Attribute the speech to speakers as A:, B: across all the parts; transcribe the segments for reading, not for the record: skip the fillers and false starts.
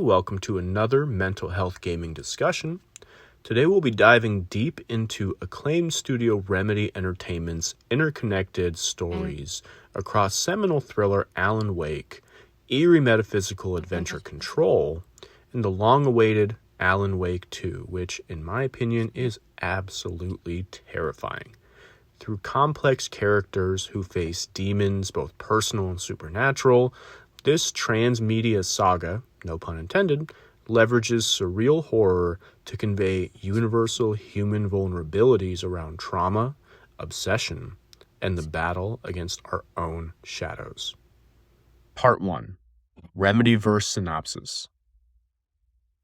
A: Welcome to another mental health gaming discussion. Today we'll be diving deep into acclaimed studio Remedy Entertainment's interconnected stories across seminal thriller Alan Wake, eerie metaphysical adventure Control, and the long-awaited Alan Wake 2, which, in my opinion, is absolutely terrifying. Through complex characters who face demons, both personal and supernatural, this transmedia saga, no pun intended, leverages surreal horror to convey universal human vulnerabilities around trauma, obsession, and the battle against our own shadows. Part 1. Remedyverse Synopsis.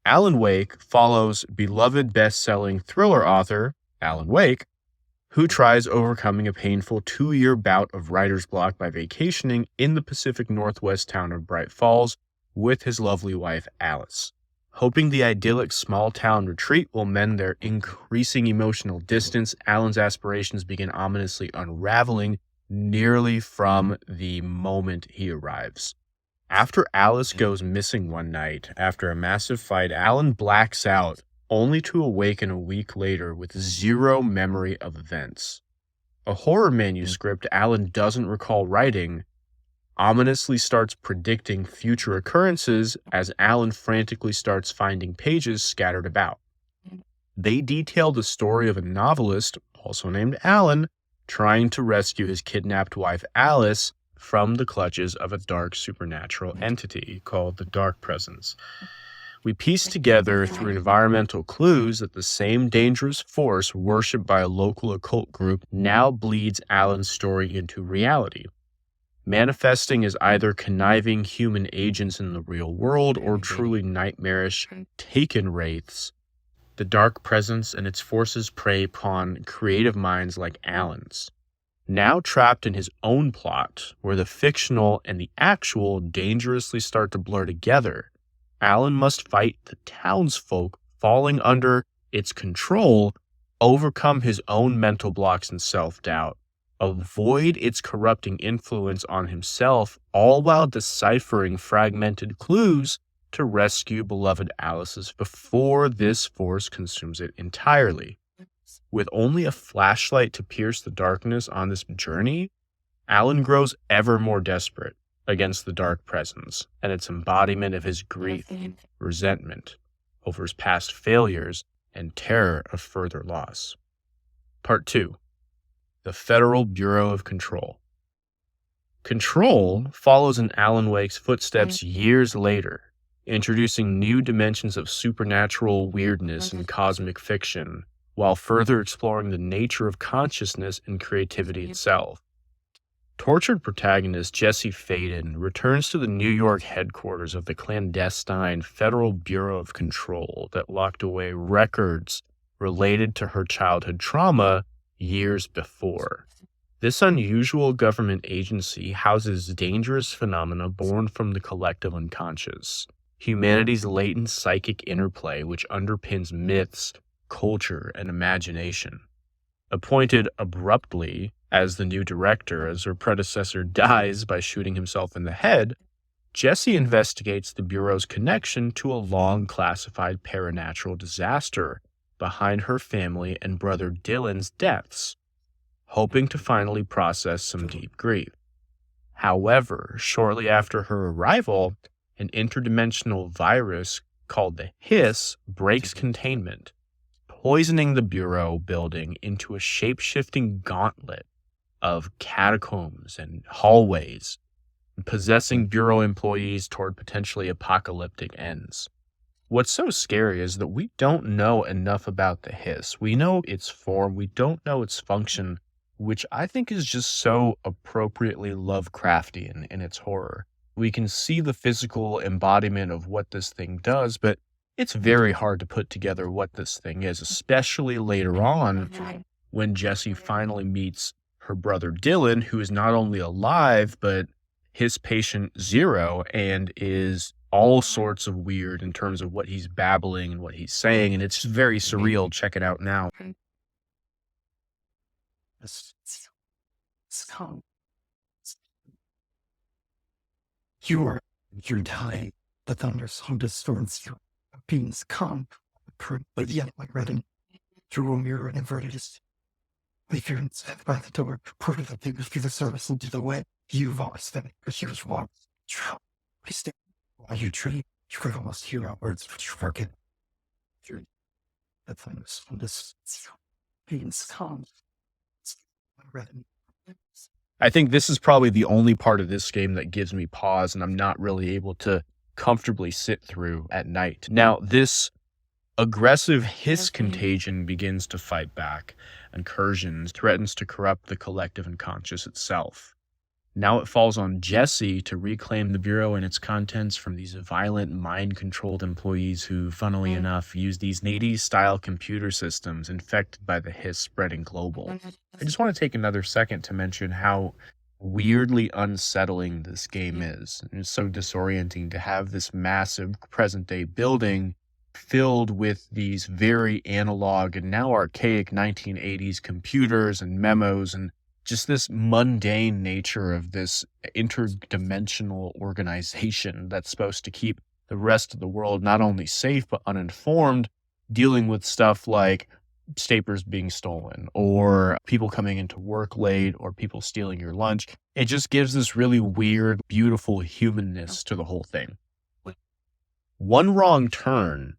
A: Alan Wake follows beloved best-selling thriller author, Alan Wake, who tries overcoming a painful 2-year bout of writer's block by vacationing in the Pacific Northwest town of Bright Falls with his lovely wife, Alice. Hoping the idyllic small-town retreat will mend their increasing emotional distance, Alan's aspirations begin ominously unraveling nearly from the moment he arrives. After Alice goes missing one night, after a massive fight, Alan blacks out, only to awaken a week later with zero memory of events. A horror manuscript Alan doesn't recall writing ominously starts predicting future occurrences as Alan frantically starts finding pages scattered about. They detail the story of a novelist, also named Alan, trying to rescue his kidnapped wife Alice from the clutches of a dark supernatural entity called the Dark Presence. We piece together through environmental clues that the same dangerous force worshipped by a local occult group now bleeds Alan's story into reality, manifesting as either conniving human agents in the real world or truly nightmarish taken wraiths. The Dark Presence and its forces prey upon creative minds like Alan's. Now trapped in his own plot, where the fictional and the actual dangerously start to blur together, Alan must fight the townsfolk falling under its control, overcome his own mental blocks and self-doubt, avoid its corrupting influence on himself, all while deciphering fragmented clues to rescue beloved Alice's before this force consumes it entirely. With only a flashlight to pierce the darkness on this journey, Alan grows ever more desperate against the Dark Presence and its embodiment of his grief, resentment over his past failures, and terror of further loss. Part 2. The Federal Bureau of Control. Control follows in Alan Wake's footsteps years later, introducing new dimensions of supernatural weirdness and cosmic fiction, while further exploring the nature of consciousness and creativity itself. Tortured protagonist Jesse Faden returns to the New York headquarters of the clandestine Federal Bureau of Control that locked away records related to her childhood trauma years before. This unusual government agency houses dangerous phenomena born from the collective unconscious, humanity's latent psychic interplay which underpins myths, culture, and imagination. Appointed abruptly as the new director as her predecessor dies by shooting himself in the head, Jesse investigates the Bureau's connection to a long-classified paranatural disaster behind her family and brother Dylan's deaths, hoping to finally process some deep grief. However, shortly after her arrival, an interdimensional virus called the Hiss breaks containment, poisoning the Bureau building into a shape-shifting gauntlet of catacombs and hallways, possessing Bureau employees toward potentially apocalyptic ends. What's so scary is that we don't know enough about the Hiss. We know its form, we don't know its function, which I think is just so appropriately Lovecraftian in its horror. We can see the physical embodiment of what this thing does, but it's very hard to put together what this thing is, especially later on when Jessie finally meets her brother Dylan, who is not only alive, but his patient Zero, and is all sorts of weird in terms of what he's babbling and what he's saying, and it's very surreal. Check it out now.
B: You're dying. the thunderstorm distorts your beings come, but yet like reading through a mirror and inverted his appearance by the door, ported the fingers through the surface into the way you've always been, because you was walking. I stay while you dream, you could almost hear our words, but you forget. The thunderstorm distorts beings come, reading.
A: I think this is probably the only part of this game that gives me pause and I'm not really able to comfortably sit through at night. Now, this aggressive hiss contagion begins to fight back. Incursions threatens to corrupt the collective unconscious itself. Now it falls on Jesse to reclaim the Bureau and its contents from these violent, mind-controlled employees who, funnily enough, use these Nades-style computer systems infected by the hiss spreading global. I just want to take another second to mention how weirdly unsettling this game is. It's so disorienting to have this massive present-day building filled with these very analog and now archaic 1980s computers and memos and just this mundane nature of this interdimensional organization that's supposed to keep the rest of the world not only safe but uninformed, dealing with stuff like staples being stolen or people coming into work late or people stealing your lunch. It just gives this really weird, beautiful humanness to the whole thing. One wrong turn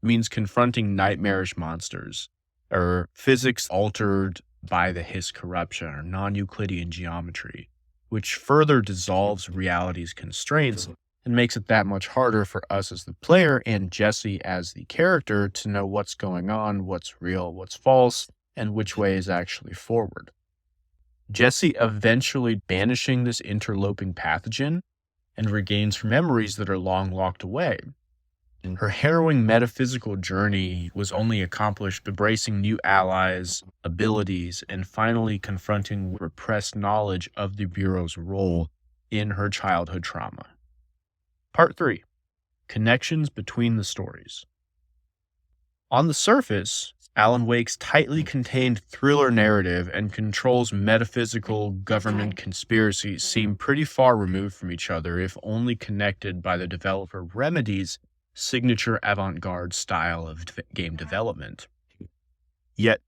A: means confronting nightmarish monsters or physics altered by the hiss corruption or non-Euclidean geometry, which further dissolves reality's constraints and makes it that much harder for us as the player and Jesse as the character to know what's going on, what's real, what's false, and which way is actually forward. Jesse eventually banishing this interloping pathogen and regains memories that are long locked away. Her harrowing metaphysical journey was only accomplished by embracing new allies, abilities, and finally confronting repressed knowledge of the Bureau's role in her childhood trauma. Part 3. Connections between the stories. On the surface, Alan Wake's tightly contained thriller narrative and Control's metaphysical government conspiracies seem pretty far removed from each other, if only connected by the developer Remedy's signature avant-garde style of game development. Yet,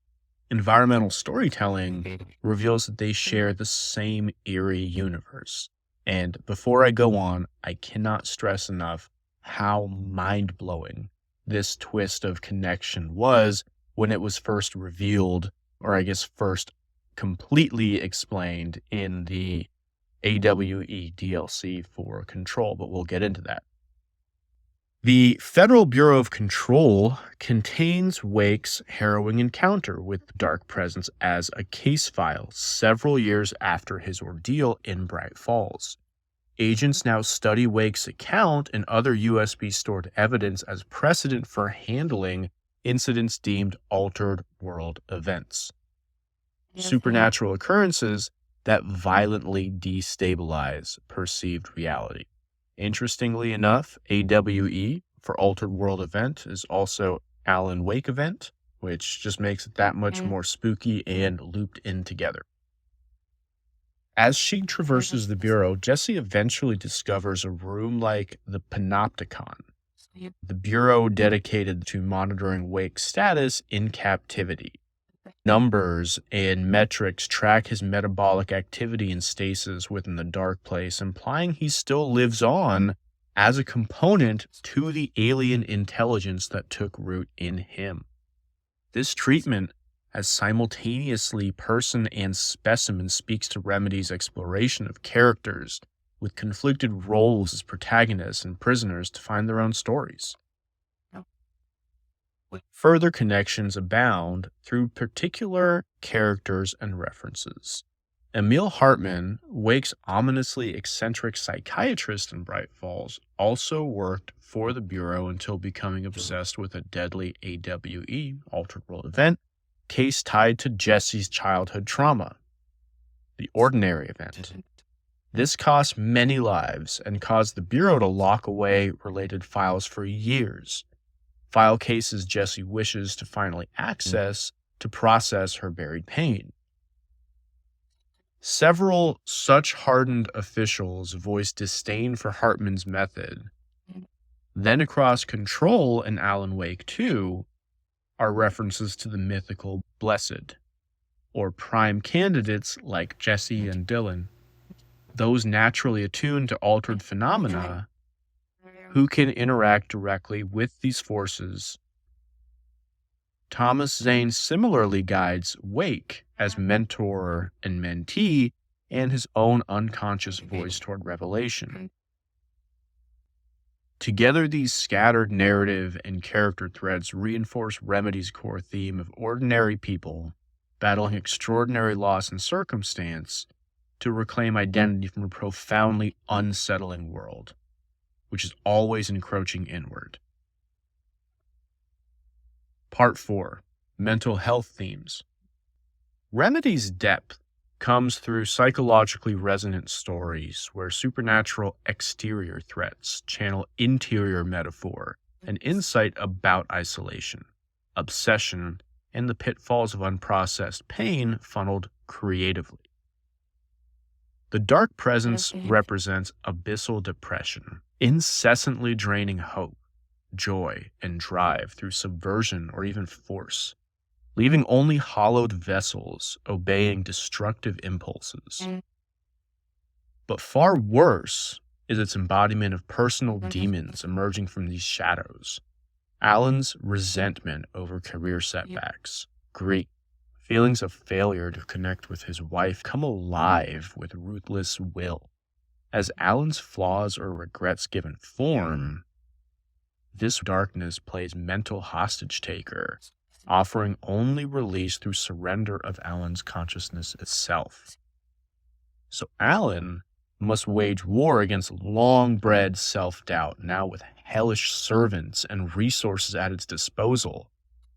A: environmental storytelling reveals that they share the same eerie universe. And before I go on, I cannot stress enough how mind-blowing this twist of connection was when it was first revealed, or I guess first completely explained in the AWE DLC for Control, but we'll get into that. The Federal Bureau of Control contains Wake's harrowing encounter with the Dark Presence as a case file several years after his ordeal in Bright Falls. Agents now study Wake's account and other USB-stored evidence as precedent for handling incidents deemed altered world events. Supernatural occurrences that violently destabilize perceived reality. Interestingly enough, AWE for Altered World Event is also Alan Wake Event, which just makes it that much more spooky and looped in together. As she traverses the Bureau, Jesse eventually discovers a room like the Panopticon, the Bureau dedicated to monitoring Wake's status in captivity. Numbers and metrics track his metabolic activity and stasis within the dark place, implying he still lives on as a component to the alien intelligence that took root in him. This treatment as simultaneously person and specimen speaks to Remedy's exploration of characters with conflicted roles as protagonists and prisoners to find their own stories. Further connections abound through particular characters and references. Emil Hartman, Wake's ominously eccentric psychiatrist in Bright Falls, also worked for the Bureau until becoming obsessed with a deadly AWE, Altered World Event, case tied to Jesse's childhood trauma, the Ordinary Event. This cost many lives and caused the Bureau to lock away related files for years. File cases Jesse wishes to finally access to process her buried pain. Several such hardened officials voiced disdain for Hartman's method, Then across Control and Alan Wake 2 are references to the mythical Blessed, or prime candidates like Jesse and Dylan, those naturally attuned to altered phenomena who can interact directly with these forces. Thomas Zane similarly guides Wake as mentor and mentee and his own unconscious voice toward revelation. Together, these scattered narrative and character threads reinforce Remedy's core theme of ordinary people battling extraordinary loss and circumstance to reclaim identity from a profoundly unsettling world, which is always encroaching inward. Part 4. Mental health themes. Remedy's depth comes through psychologically resonant stories where supernatural exterior threats channel interior metaphor and insight about isolation, obsession, and the pitfalls of unprocessed pain funneled creatively. The dark presence represents abyssal depression, incessantly draining hope, joy, and drive through subversion or even force, leaving only hollowed vessels obeying destructive impulses. But far worse is its embodiment of personal demons emerging from these shadows. Alan's resentment over career setbacks, grief, feelings of failure to connect with his wife come alive with ruthless will. As Alan's flaws or regrets given form, this darkness plays mental hostage taker, offering only release through surrender of Alan's consciousness itself. So Alan must wage war against long-bred self-doubt, now with hellish servants and resources at its disposal,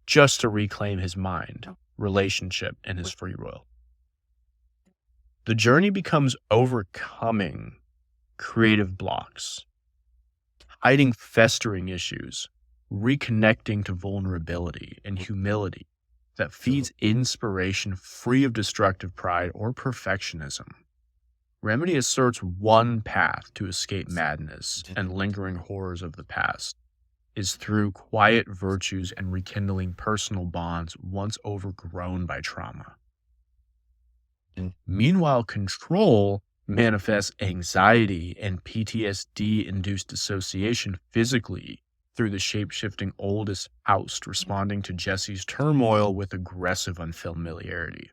A: just to reclaim his mind, relationship, and his free will. The journey becomes overcoming creative blocks, hiding festering issues, reconnecting to vulnerability and humility that feeds inspiration free of destructive pride or perfectionism. Remedy asserts one path to escape madness and lingering horrors of the past is through quiet virtues and rekindling personal bonds once overgrown by trauma. Meanwhile, Control manifests anxiety and PTSD-induced dissociation physically through the shape-shifting oldest oust responding to Jesse's turmoil with aggressive unfamiliarity.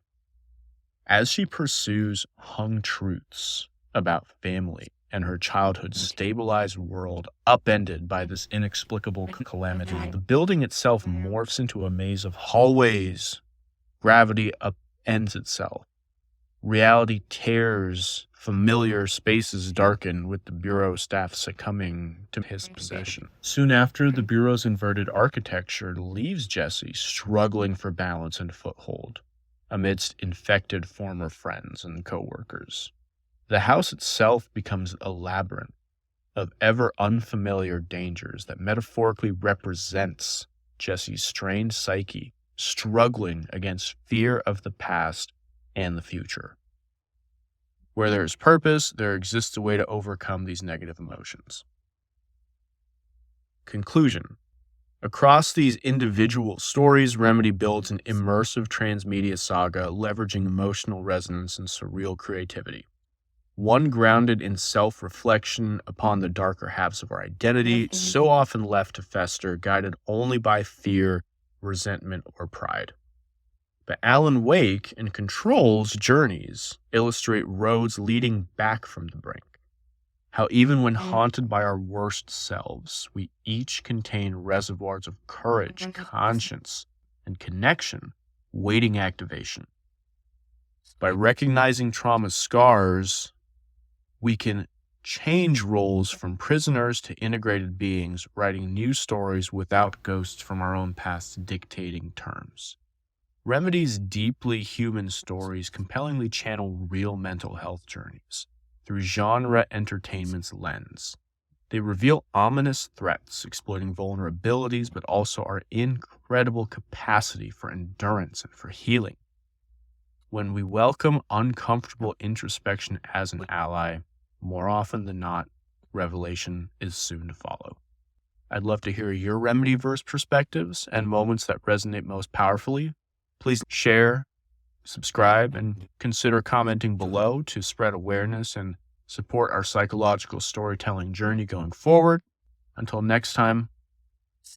A: As she pursues hung truths about family and her childhood's stabilized world upended by this inexplicable calamity, the building itself morphs into a maze of hallways. Gravity upends itself. Reality tears, familiar spaces darken with the Bureau staff succumbing to his possession. Soon after, the Bureau's inverted architecture leaves Jesse struggling for balance and foothold amidst infected former friends and co-workers. The house itself becomes a labyrinth of ever unfamiliar dangers that metaphorically represents Jesse's strained psyche struggling against fear of the past and the future. Where there is purpose, there exists a way to overcome these negative emotions. Conclusion. Across these individual stories, Remedy builds an immersive transmedia saga leveraging emotional resonance and surreal creativity. One grounded in self-reflection upon the darker halves of our identity, so often left to fester, guided only by fear, resentment, or pride. But Alan Wake and Control's journeys illustrate roads leading back from the brink. How even when haunted by our worst selves, we each contain reservoirs of courage, conscience, and connection waiting activation. By recognizing trauma's scars, we can change roles from prisoners to integrated beings, writing new stories without ghosts from our own past dictating terms. Remedy's deeply human stories compellingly channel real mental health journeys through genre entertainment's lens. They reveal ominous threats, exploiting vulnerabilities, but also our incredible capacity for endurance and for healing. When we welcome uncomfortable introspection as an ally, more often than not, revelation is soon to follow. I'd love to hear your Remedyverse perspectives and moments that resonate most powerfully. Please share, subscribe, and consider commenting below to spread awareness and support our psychological storytelling journey going forward. Until next time,